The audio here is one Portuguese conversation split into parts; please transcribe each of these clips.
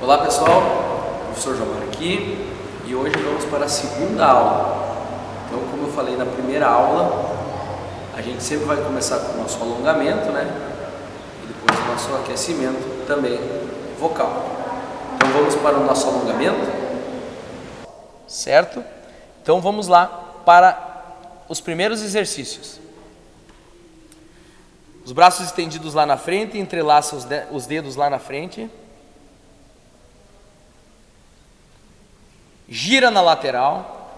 Olá pessoal, professor João aqui e hoje vamos para a segunda aula. Então, como eu falei na primeira aula, a gente sempre vai começar com o nosso alongamento, né? E depois o nosso aquecimento também vocal. Então vamos para o nosso alongamento, certo? Então vamos lá para os primeiros exercícios. Os braços estendidos lá na frente, entrelaça os dedos lá na frente. Gira na lateral,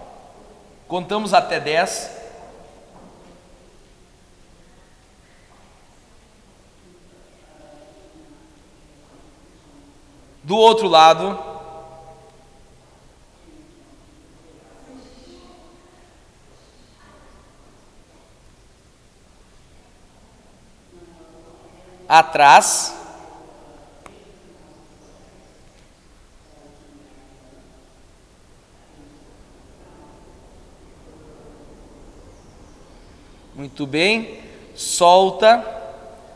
contamos até 10. Do outro lado, atrás, muito bem, solta,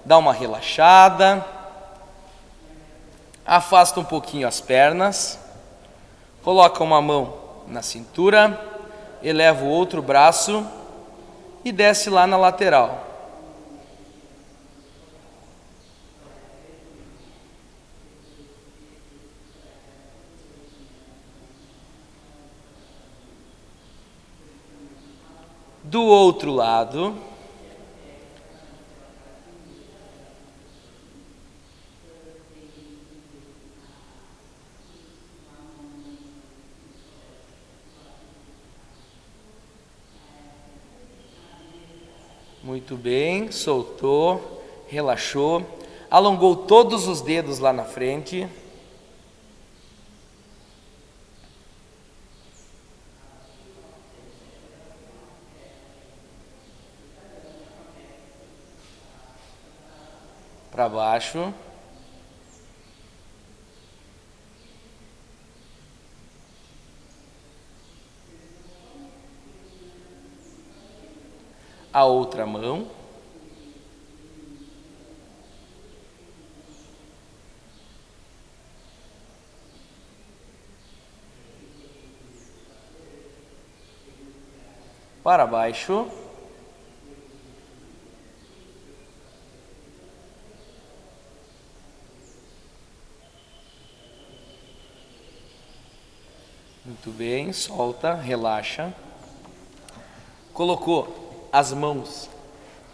dá uma relaxada, afasta um pouquinho as pernas, coloca uma mão na cintura, eleva o outro braço e desce lá na lateral. Do outro lado, muito bem, soltou, relaxou, alongou todos os dedos lá na frente. Para baixo. A outra mão. Para baixo. Muito bem, solta, relaxa. Colocou as mãos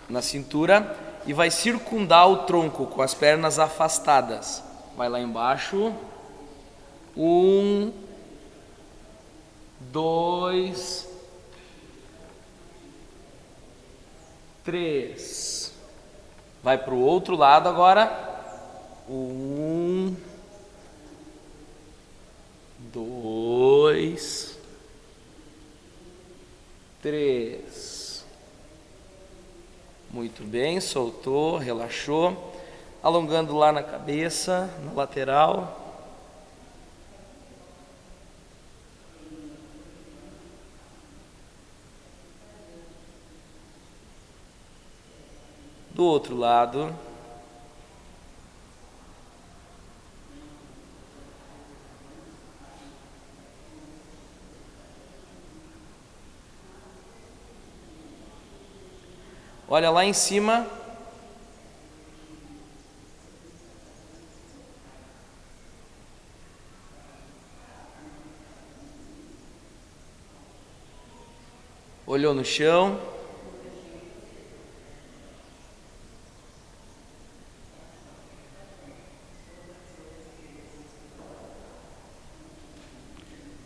na cintura e vai circundar o tronco com as pernas afastadas. Vai lá embaixo. 1, 2, 3. Vai para o outro lado agora. 1, 2, 3. Muito bem, soltou, relaxou, alongando lá na cabeça, na lateral. Do outro lado. Olha lá em cima. Olhou no chão.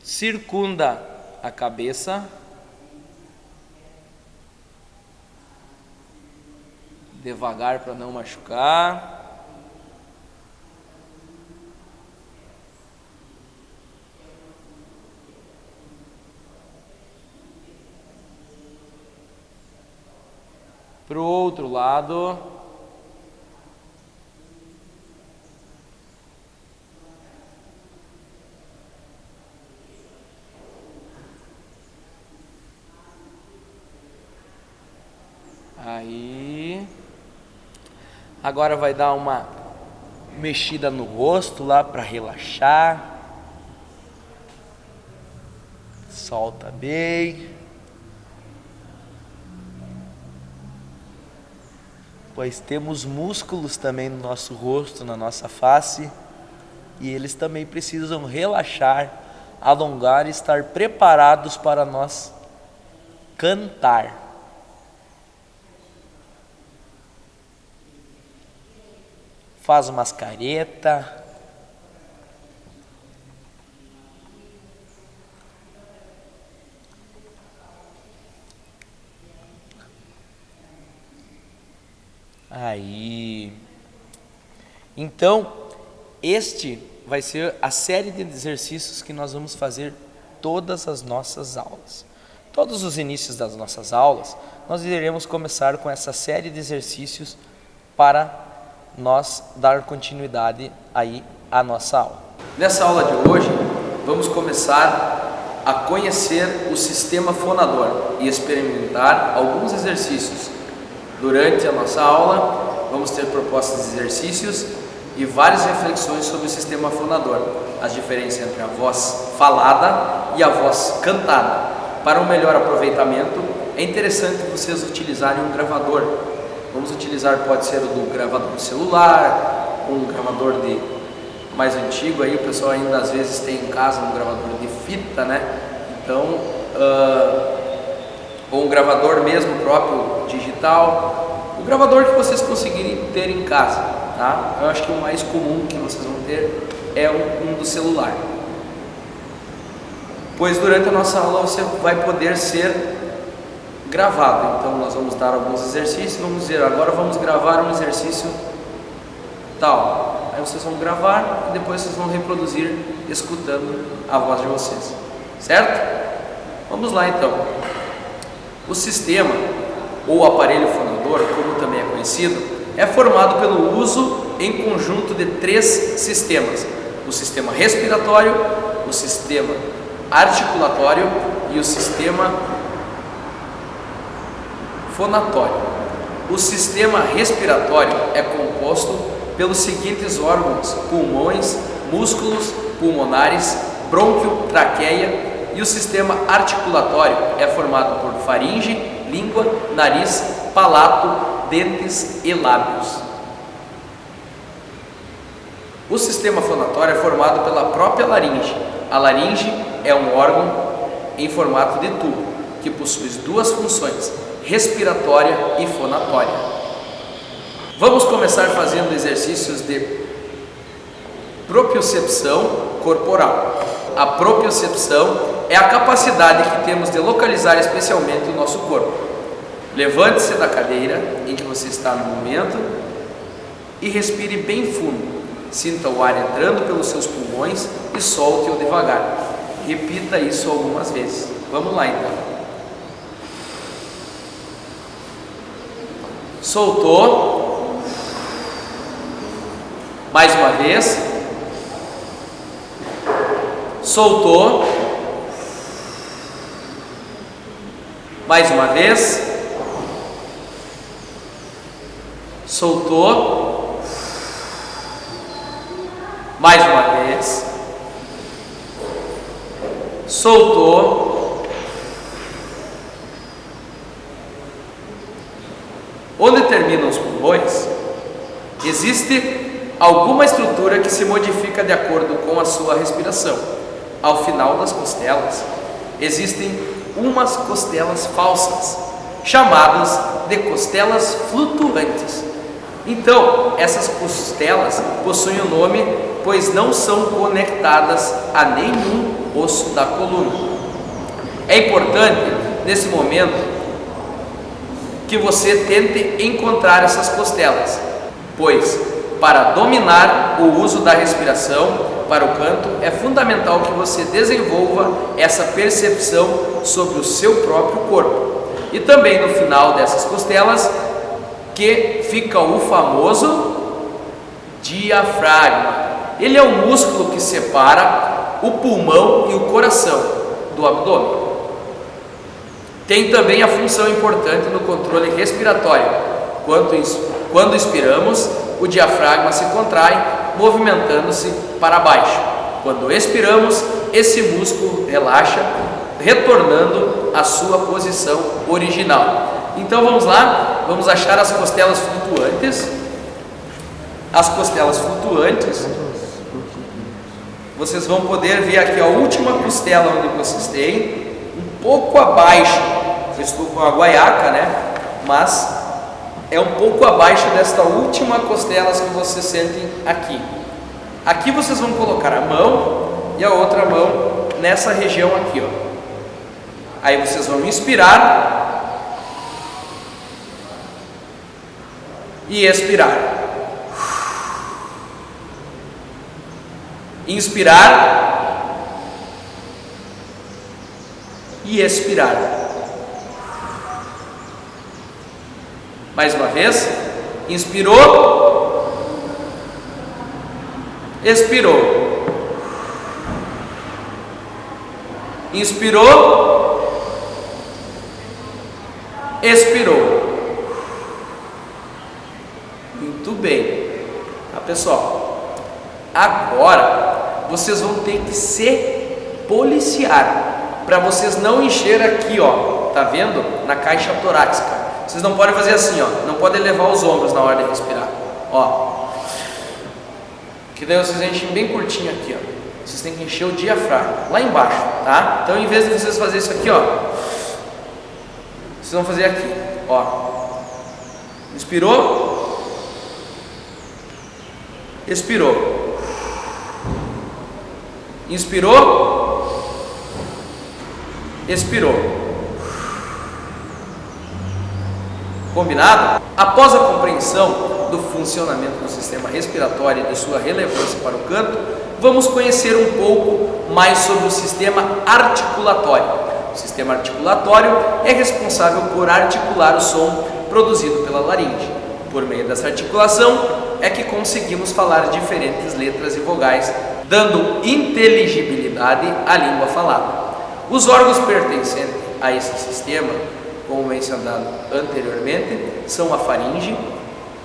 Circunda a cabeça. Devagar para não machucar. Para o outro lado. Aí. Agora vai dar uma mexida no rosto lá para relaxar. Solta bem. Pois temos músculos também no nosso rosto, na nossa face, e eles também precisam relaxar, alongar e estar preparados para nós cantar. Faz umas caretas. Aí. Então, este vai ser a série de exercícios que nós vamos fazer todas as nossas aulas. Todos os inícios das nossas aulas, nós iremos começar com essa série de exercícios para nós dar continuidade aí à nossa aula. Nessa aula de hoje, vamos começar a conhecer o sistema fonador e experimentar alguns exercícios. Durante a nossa aula, vamos ter propostas de exercícios e várias reflexões sobre o sistema fonador, as diferenças entre a voz falada e a voz cantada. Para um melhor aproveitamento, é interessante vocês utilizarem um gravador. Vamos utilizar, pode ser o do gravador celular, um gravador mais antigo, aí o pessoal ainda às vezes tem em casa um gravador de fita, né? Então, ou um gravador mesmo próprio digital, o gravador que vocês conseguirem ter em casa, tá? Eu acho que o mais comum que vocês vão ter é um do celular, pois durante a nossa aula você vai poder ser gravado. Então nós vamos dar alguns exercícios, vamos dizer, agora vamos gravar um exercício tal, aí vocês vão gravar e depois vocês vão reproduzir escutando a voz de vocês, certo? Vamos lá então. O sistema ou aparelho fonador, como também é conhecido, é formado pelo uso em conjunto de três sistemas: o sistema respiratório, o sistema articulatório e o sistema fonatório. O sistema respiratório é composto pelos seguintes órgãos: pulmões, músculos pulmonares, brônquio, traqueia. E o sistema articulatório é formado por faringe, língua, nariz, palato, dentes e lábios. O sistema fonatório é formado pela própria laringe. A laringe é um órgão em formato de tubo, que possui duas funções: respiratória e fonatória. Vamos começar fazendo exercícios de propiocepção corporal. A propiocepção é a capacidade que temos de localizar especialmente o nosso corpo. Levante-se da cadeira em que você está no momento e respire bem fundo. Sinta o ar entrando pelos seus pulmões e solte-o devagar. Repita isso algumas vezes. Vamos lá então. Soltou. Mais uma vez. Soltou. Mais uma vez. Soltou. Mais uma vez. Soltou. Onde terminam os pulmões, existe alguma estrutura que se modifica de acordo com a sua respiração. Ao final das costelas, existem umas costelas falsas, chamadas de costelas flutuantes. Então, essas costelas possuem o nome, pois não são conectadas a nenhum osso da coluna. É importante, nesse momento, que você tente encontrar essas costelas, pois, para dominar o uso da respiração para o canto, é fundamental que você desenvolva essa percepção sobre o seu próprio corpo. E também no final dessas costelas, que fica o famoso diafragma. Ele é o músculo que separa o pulmão e o coração do abdômen. Tem também a função importante no controle respiratório. Quando inspiramos, o diafragma se contrai movimentando-se para baixo. Quando expiramos, esse músculo relaxa, retornando à sua posição original. Então vamos lá, vamos achar as costelas flutuantes. As costelas flutuantes, vocês vão poder ver aqui a última costela onde vocês têm, um pouco abaixo. Eu estou com a guaiaca, né? Mas é um pouco abaixo desta última costela que vocês sentem aqui. Aqui vocês vão colocar a mão e a outra mão nessa região aqui, ó. Aí vocês vão inspirar e expirar. Inspirar e expirar. Mais uma vez. Inspirou, expirou. Inspirou, expirou. Muito bem. Tá, pessoal? Agora vocês vão ter que se policiar para vocês não encher aqui, ó. Tá vendo? Na caixa torácica. Vocês não podem fazer assim, ó. Não podem levar os ombros na hora de respirar, ó. Que daí vocês enchem bem curtinho aqui, ó. Vocês têm que encher o diafragma lá embaixo, tá? Então, em vez de vocês fazerem isso aqui, ó, vocês vão fazer aqui, ó. Inspirou, expirou. Inspirou, expirou. Combinado? Após a compreensão do funcionamento do sistema respiratório e de sua relevância para o canto, vamos conhecer um pouco mais sobre o sistema articulatório. O sistema articulatório é responsável por articular o som produzido pela laringe. Por meio dessa articulação é que conseguimos falar diferentes letras e vogais, dando inteligibilidade à língua falada. Os órgãos pertencentes a esse sistema, como mencionado anteriormente, são a faringe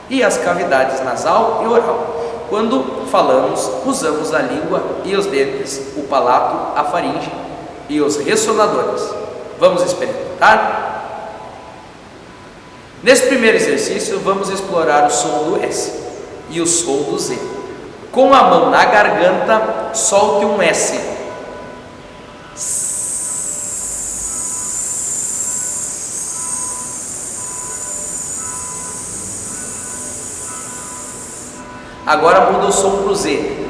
e as cavidades nasal e oral. Quando falamos, usamos a língua e os dentes, o palato, a faringe e os ressonadores. Vamos experimentar? Nesse primeiro exercício, vamos explorar o som do S e o som do Z. Com a mão na garganta, solte um S. Agora muda o som para o Z.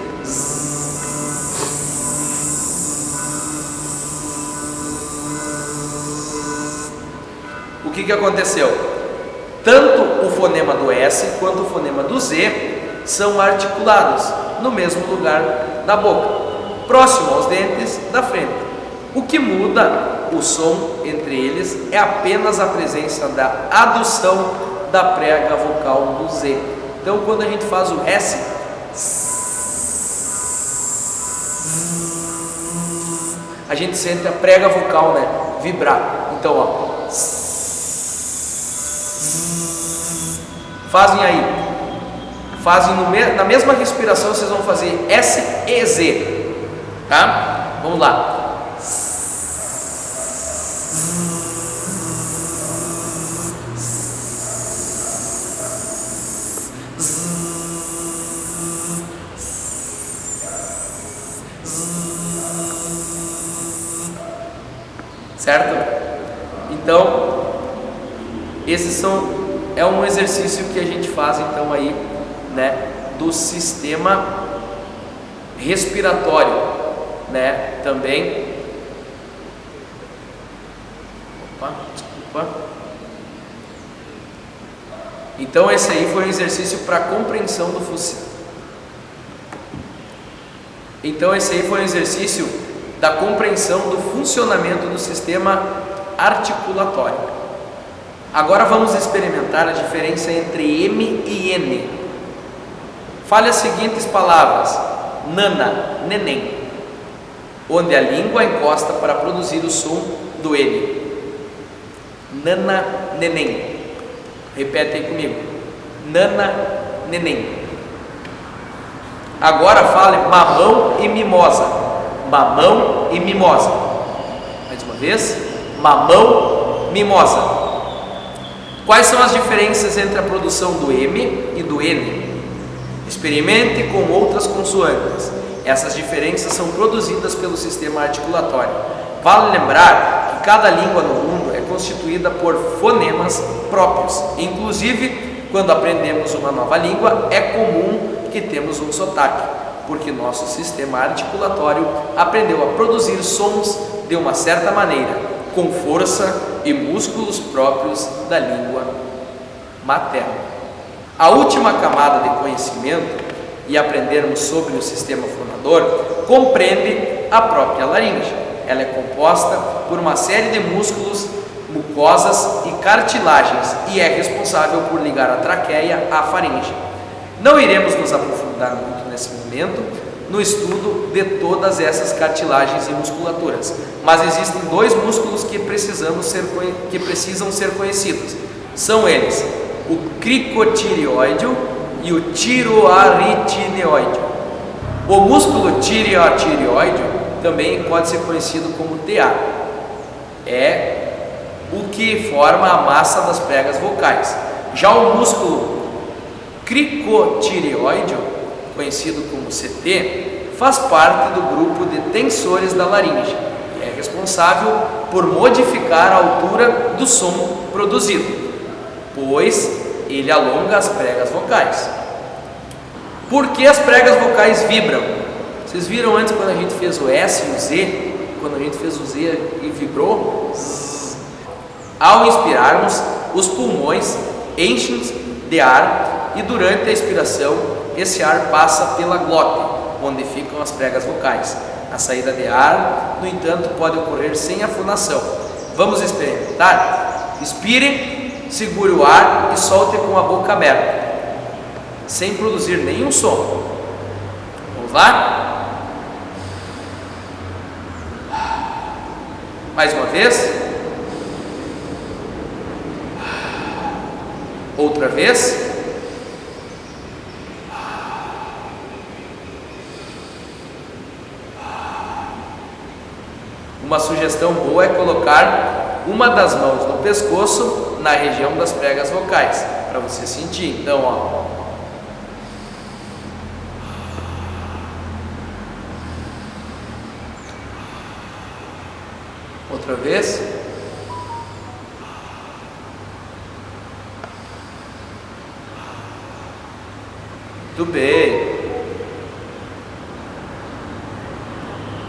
O que aconteceu? Tanto o fonema do S quanto o fonema do Z são articulados no mesmo lugar da boca, próximo aos dentes da frente. O que muda o som entre eles é apenas a presença da adução da prega vocal do Z. Então, quando a gente faz o S, a gente sente a prega vocal, né, vibrar. Então, ó, fazem aí, fazem na mesma respiração, vocês vão fazer S e Z, tá? Vamos lá. Certo? Então, é um exercício que a gente faz então aí, né, do sistema respiratório, né, também. Opa, desculpa. Então esse aí foi um exercício para compreensão do Então esse aí foi um exercício da compreensão do funcionamento do sistema articulatório. Agora vamos experimentar a diferença entre M e N. Fale as seguintes palavras: nana, neném, onde a língua encosta para produzir o som do N. Nana, neném. Repete aí comigo: nana, neném. Agora fale mamão e mimosa. Mamão e mimosa. Mais uma vez. Mamão, mimosa. Quais são as diferenças entre a produção do M e do N? Experimente com outras consoantes. Essas diferenças são produzidas pelo sistema articulatório. Vale lembrar que cada língua no mundo é constituída por fonemas próprios. Inclusive, quando aprendemos uma nova língua, é comum que temos um sotaque, porque nosso sistema articulatório aprendeu a produzir sons de uma certa maneira, com força e músculos próprios da língua materna. A última camada de conhecimento e aprendermos sobre o sistema fonador compreende a própria laringe. Ela é composta por uma série de músculos, mucosas e cartilagens e é responsável por ligar a traqueia à faringe. Não iremos nos aprofundar muito nesse momento no estudo de todas essas cartilagens e musculaturas, mas existem dois músculos que precisam ser conhecidos. São eles o cricotireoide e o tiroaritineoide. O músculo tireotireoide também pode ser conhecido como TA. É o que forma a massa das pregas vocais. Já o músculo cricotireoide, conhecido como CT, faz parte do grupo de tensores da laringe e é responsável por modificar a altura do som produzido, pois ele alonga as pregas vocais. Por que as pregas vocais vibram? Vocês viram antes quando a gente fez o S e o Z? Quando a gente fez o Z e vibrou? Zzz. Ao inspirarmos, os pulmões enchem de ar e durante a expiração, esse ar passa pela glote, onde ficam as pregas vocais. A saída de ar, no entanto, pode ocorrer sem a fonação. Vamos experimentar? Inspire, segure o ar e solte com a boca aberta, sem produzir nenhum som. Vamos lá? Mais uma vez. Outra vez. Uma sugestão boa é colocar uma das mãos no pescoço, na região das pregas vocais, para você sentir. Então, ó. Outra vez. Muito bem.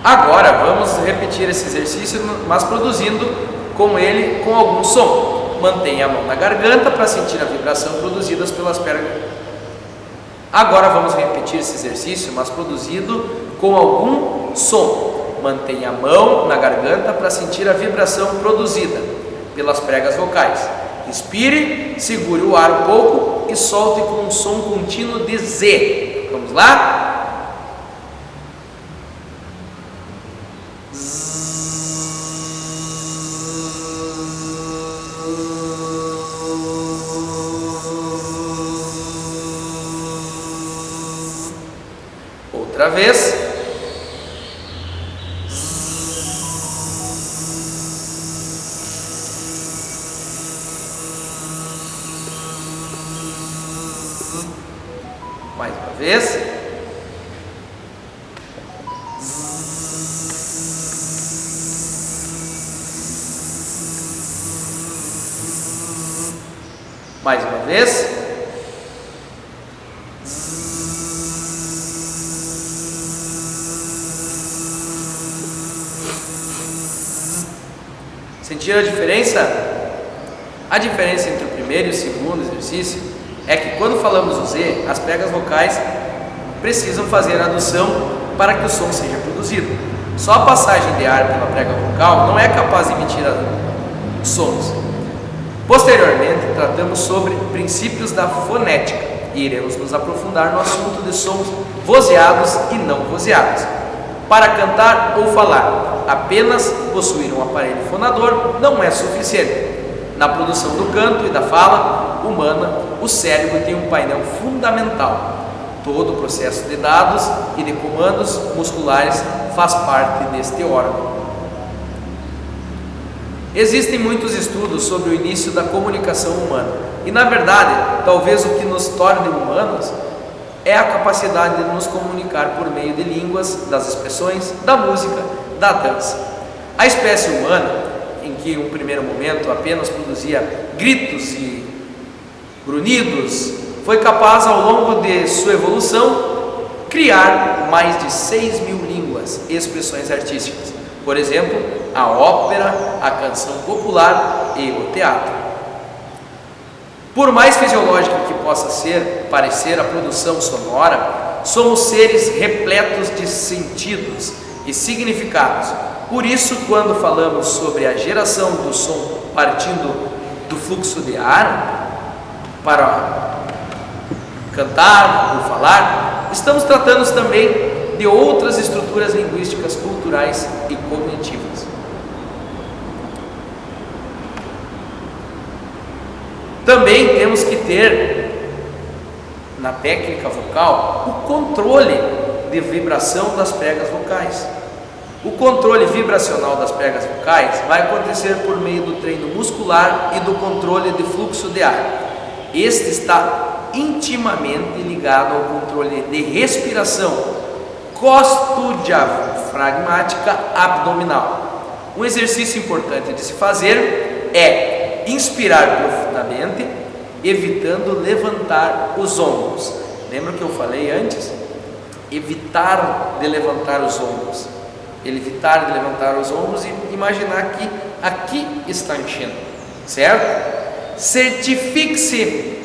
Agora vamos repetir esse exercício, mas produzindo com ele com algum som. Mantenha a mão na garganta para sentir a vibração produzidas pelas pregas. Agora vamos repetir esse exercício, mas produzido com algum som. Mantenha a mão na garganta para sentir a vibração produzida pelas pregas vocais. Inspire, segure o ar um pouco e solte com um som contínuo de Z. Vamos lá? Outra vez. Mais uma vez. Mais uma vez. Sentiram a diferença? A diferença entre o primeiro e o segundo exercício é que quando falamos o Z, as pregas vocais precisam fazer a adução para que o som seja produzido. Só a passagem de ar pela prega vocal não é capaz de emitir sons. Posteriormente, tratamos sobre princípios da fonética e iremos nos aprofundar no assunto de sons vozeados e não vozeados. Para cantar ou falar, apenas possuir um aparelho fonador não é suficiente. Na produção do canto e da fala humana, o cérebro tem um painel fundamental. Todo o processo de dados e de comandos musculares faz parte deste órgão. Existem muitos estudos sobre o início da comunicação humana e, na verdade, talvez o que nos torne humanos é a capacidade de nos comunicar por meio de línguas, das expressões, da música, da dança. A espécie humana, em que em um primeiro momento apenas produzia gritos e grunhidos, foi capaz ao longo de sua evolução criar mais de 6.000 línguas e expressões artísticas. Por exemplo, a ópera, a canção popular e o teatro. Por mais fisiológica que possa parecer a produção sonora, somos seres repletos de sentidos e significados. Por isso, quando falamos sobre a geração do som partindo do fluxo de ar para cantar ou falar, estamos tratando também de outras estruturas linguísticas, culturais e cognitivas. Também temos que ter, na técnica vocal, o controle de vibração das pregas vocais. O controle vibracional das pregas vocais vai acontecer por meio do treino muscular e do controle de fluxo de ar. Este está intimamente ligado ao controle de respiração costodiafragmática abdominal. Um exercício importante de se fazer é inspirar profundamente, evitando levantar os ombros. Lembra que eu falei antes? Evitar de levantar os ombros. Evitar de levantar os ombros e imaginar que aqui está enchendo, certo? Certifique-se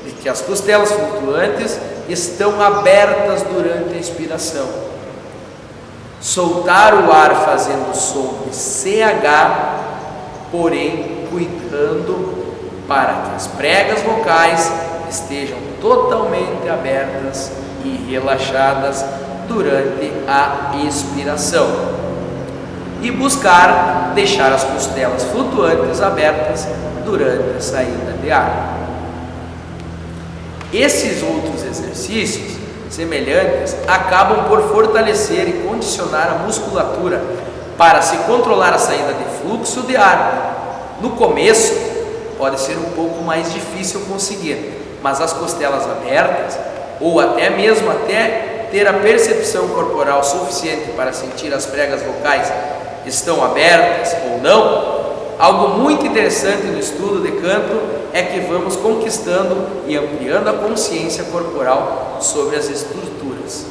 de que as costelas flutuantes estão abertas durante a expiração. Soltar o ar fazendo som de CH, porém cuidando para que as pregas vocais estejam totalmente abertas e relaxadas durante a expiração. E buscar deixar as costelas flutuantes abertas durante a saída de ar. Esses outros exercícios semelhantes acabam por fortalecer e condicionar a musculatura para se controlar a saída de fluxo de ar. No começo pode ser um pouco mais difícil conseguir, mas as costelas abertas, ou até mesmo ter a percepção corporal suficiente para sentir as pregas vocais estão abertas ou não, algo muito interessante no estudo de canto é que vamos conquistando e ampliando a consciência corporal sobre as estruturas.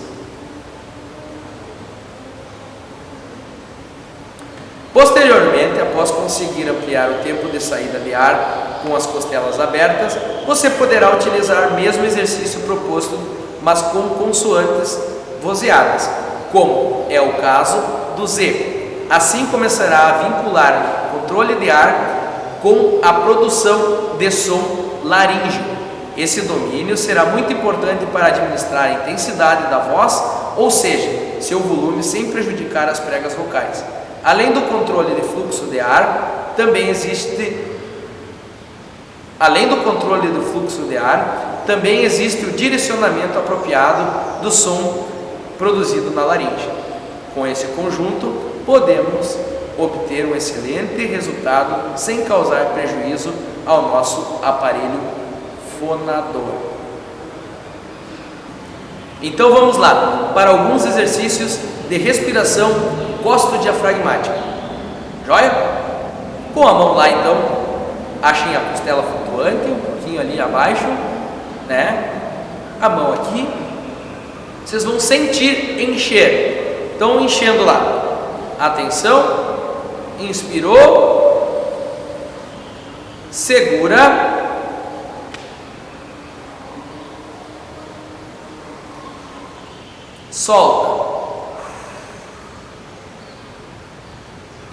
Posteriormente, após conseguir ampliar o tempo de saída de ar com as costelas abertas, você poderá utilizar o mesmo exercício proposto, mas com consoantes vozeadas, como é o caso do Z. Assim começará a vincular o controle de ar com a produção de som laríngeo. Esse domínio será muito importante para administrar a intensidade da voz, ou seja, seu volume sem prejudicar as pregas vocais. Além do controle de fluxo de ar, também existe o direcionamento apropriado do som produzido na laringe. Com esse conjunto, podemos obter um excelente resultado sem causar prejuízo ao nosso aparelho fonador. Então vamos lá para alguns exercícios de respiração costodiafragmática. Joia? Com a mão lá, então, achem a costela flutuante, um pouquinho ali abaixo, né? A mão aqui. Vocês vão sentir encher. Então, enchendo lá. Atenção. Inspirou. Segura. Solta.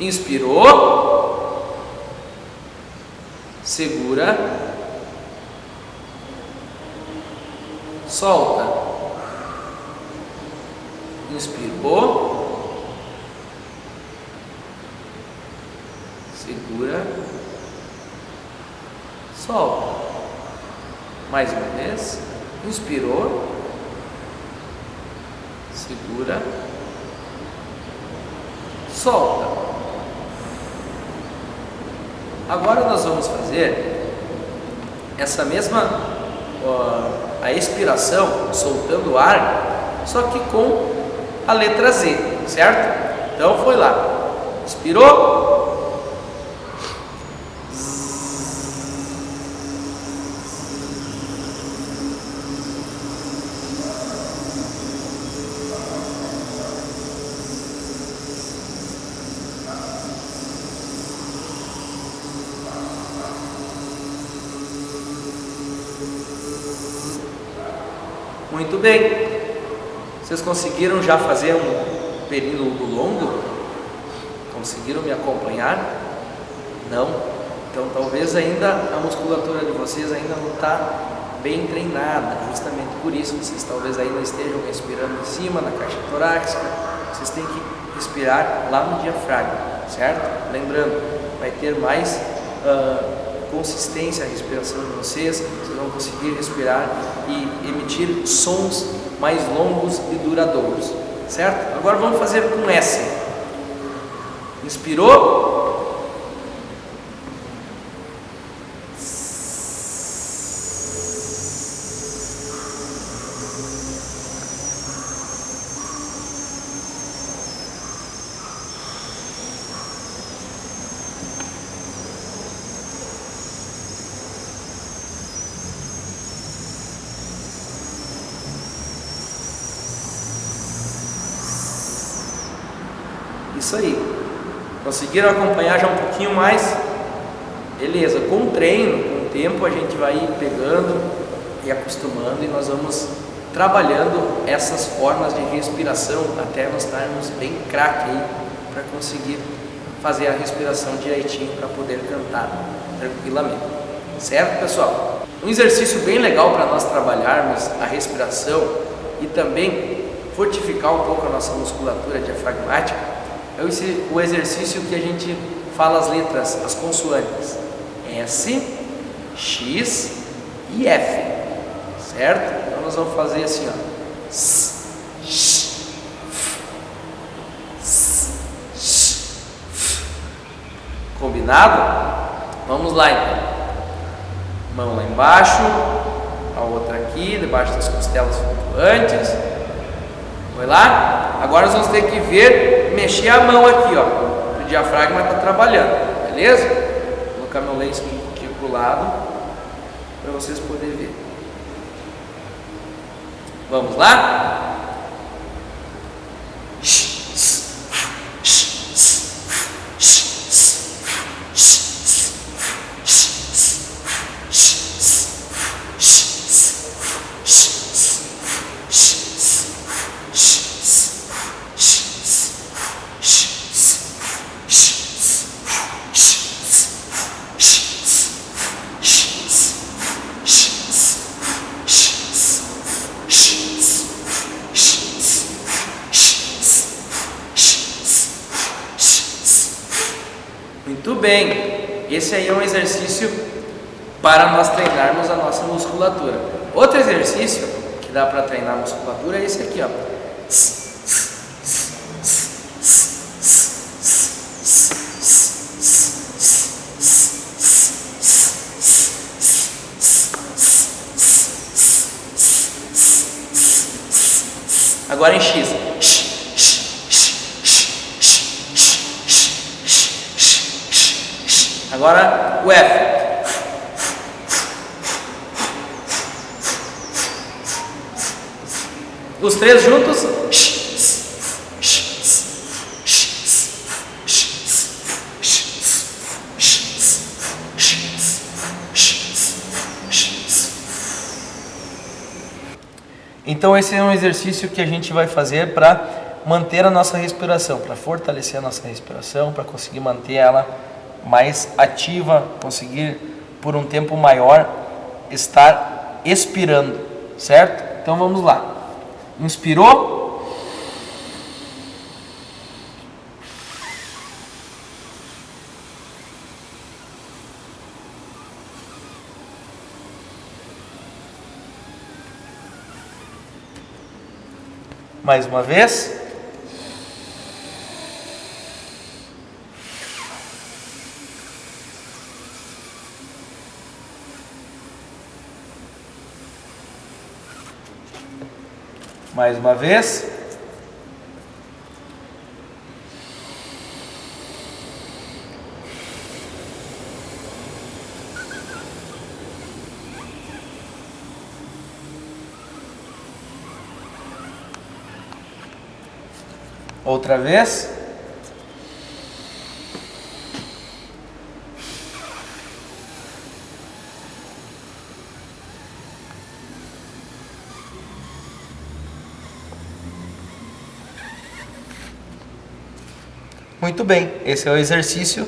Inspirou. Segura. Solta. Inspirou. Segura. Solta. Mais uma vez. Inspirou. Segura. Solta. Agora nós vamos fazer essa mesma a expiração, soltando o ar, só que com a letra Z, certo? Então foi lá. Expirou. Muito bem. Vocês conseguiram já fazer um período longo? Conseguiram me acompanhar? Não? Então talvez ainda a musculatura de vocês ainda não está bem treinada. Justamente por isso vocês talvez ainda estejam respirando em cima na caixa torácica. Vocês têm que respirar lá no diafragma, certo? Lembrando, vai ter mais consistência a respiração de vocês vão conseguir respirar e emitir sons mais longos e duradouros, certo? Agora vamos fazer com S. Inspirou. Isso aí. Conseguiram acompanhar já um pouquinho mais? Beleza. Com o treino, com o tempo, a gente vai pegando e acostumando e nós vamos trabalhando essas formas de respiração até nós estarmos bem craque aí para conseguir fazer a respiração direitinho para poder cantar tranquilamente. Certo, pessoal? Um exercício bem legal para nós trabalharmos a respiração e também fortificar um pouco a nossa musculatura diafragmática é o exercício que a gente fala as letras, as consoantes S, X e F, certo? Então nós vamos fazer assim, ó. S, X, F, S, X, F. Combinado? Vamos lá então. Mão lá embaixo, a outra aqui, debaixo das costelas flutuantes. Foi lá? Agora nós vamos ter que mexer a mão aqui, ó. O diafragma está trabalhando, beleza? Vou colocar meu lenço um pouquinho pro lado para vocês poderem ver. Vamos lá? Muito bem, esse aí é um exercício para nós treinarmos a nossa musculatura. Outro exercício que dá para treinar a musculatura é esse aqui, ó. Agora em X. Agora o F. Os três juntos. Então esse é um exercício que a gente vai fazer para manter a nossa respiração, para fortalecer a nossa respiração, para conseguir manter ela mais ativa, conseguir por um tempo maior estar expirando, certo? Então vamos lá. Inspirou. Mais uma vez. Mais uma vez. Outra vez. Muito bem, esse é o exercício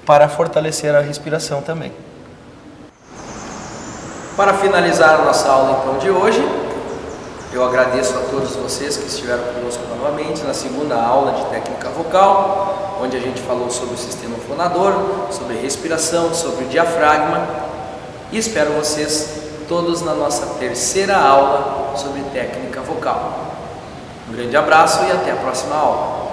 para fortalecer a respiração também. Para finalizar a nossa aula então de hoje, eu agradeço a todos vocês que estiveram conosco novamente na segunda aula de técnica vocal, onde a gente falou sobre o sistema fonador, sobre respiração, sobre o diafragma, e espero vocês todos na nossa terceira aula sobre técnica vocal. Um grande abraço e até a próxima aula.